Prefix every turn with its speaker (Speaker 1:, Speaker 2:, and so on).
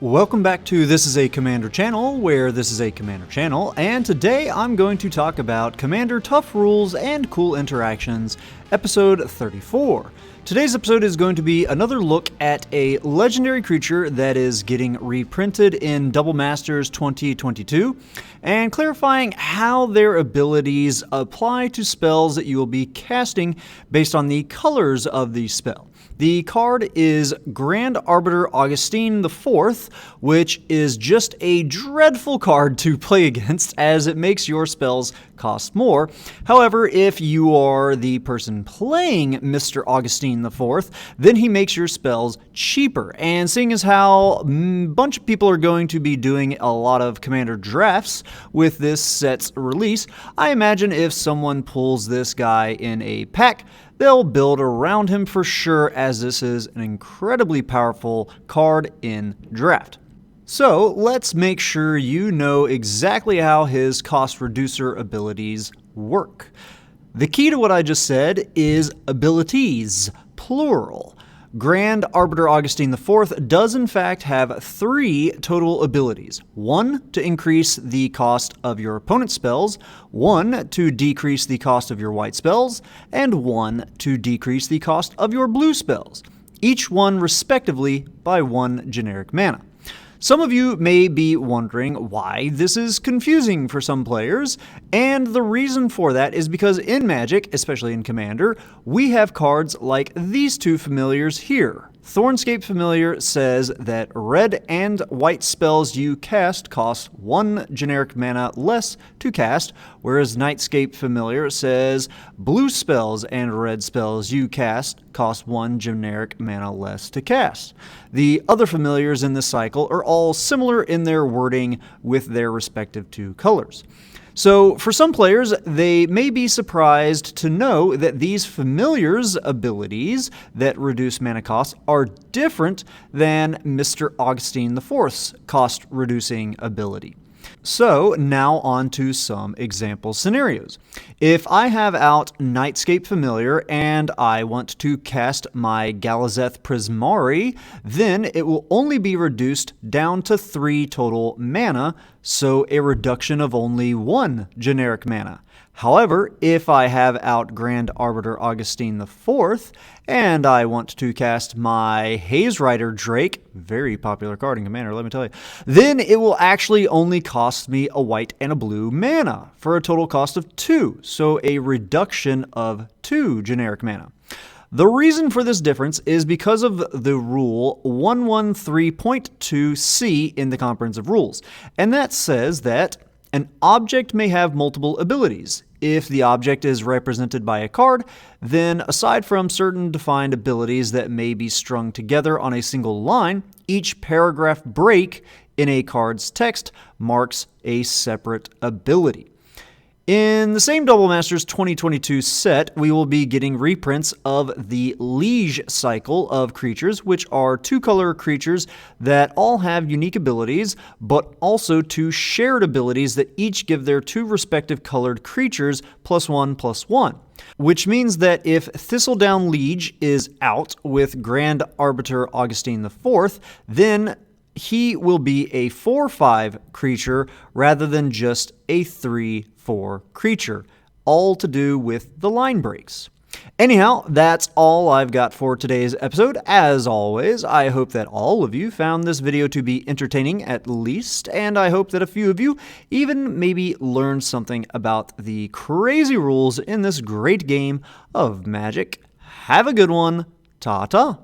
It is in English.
Speaker 1: Welcome back to This is a Commander channel, where this is a Commander channel, and today I'm going to talk about Commander Tough Rules and Cool Interactions, episode 34. Today's episode is going to be another look at a legendary creature that is getting reprinted in Double Masters 2022, and clarifying how their abilities apply to spells that you will be casting based on the colors of the spell. The card is Grand Arbiter Augustin IV, which is just a dreadful card to play against as it makes your spells cost more. However, if you are the person playing Mr. Augustin IV, then he makes your spells cheaper. And seeing as how a bunch of people are going to be doing a lot of Commander drafts with this set's release, I imagine if someone pulls this guy in a pack, they'll build around him for sure, as this is an incredibly powerful card in draft. So let's make sure you know exactly how his cost reducer abilities work. The key to what I just said is abilities, plural. Grand Arbiter Augustin IV does in fact have 3 total abilities. 1 to increase the cost of your opponent's spells, 1 to decrease the cost of your white spells, and 1 to decrease the cost of your blue spells, each one respectively by 1 generic mana. Some of you may be wondering why this is confusing for some players, and the reason for that is because in Magic, especially in Commander, we have cards like these 2 familiars here. Thornscape Familiar says that red and white spells you cast cost 1 generic mana less to cast, whereas Nightscape Familiar says blue spells and red spells you cast cost 1 generic mana less to cast. The other familiars in this cycle are all similar in their wording with their respective 2 colors. So for some players, they may be surprised to know that these familiars' abilities that reduce mana costs are different than Mr. Augustin IV's cost-reducing ability. So now on to some example scenarios. If I have out Nightscape Familiar and I want to cast my Galazeth Prismari, then it will only be reduced down to 3 total mana, so a reduction of only 1 generic mana. However, if I have out Grand Arbiter Augustin IV and I want to cast my Haze Rider Drake, very popular card in Commander, let me tell you, then it will actually only cost me a white and a blue mana for a total cost of 2, so a reduction of 2 generic mana. The reason for this difference is because of the rule 113.2c in the Comprehensive Rules, and that says that an object may have multiple abilities. If the object is represented by a card, then aside from certain defined abilities that may be strung together on a single line, each paragraph break in a card's text marks a separate ability. In the same Double Masters 2022 set, we will be getting reprints of the Liege cycle of creatures, which are 2-color creatures that all have unique abilities, but also 2 shared abilities that each give their 2 respective colored creatures +1/+1. Which means that if Thistledown Liege is out with Grand Arbiter Augustin IV, then he will be a 4/5 creature rather than just a 3/4 creature, all to do with the line breaks. Anyhow, that's all I've got for today's episode. As always, I hope that all of you found this video to be entertaining at least, and I hope that a few of you even maybe learned something about the crazy rules in this great game of Magic. Have a good one. Ta-ta.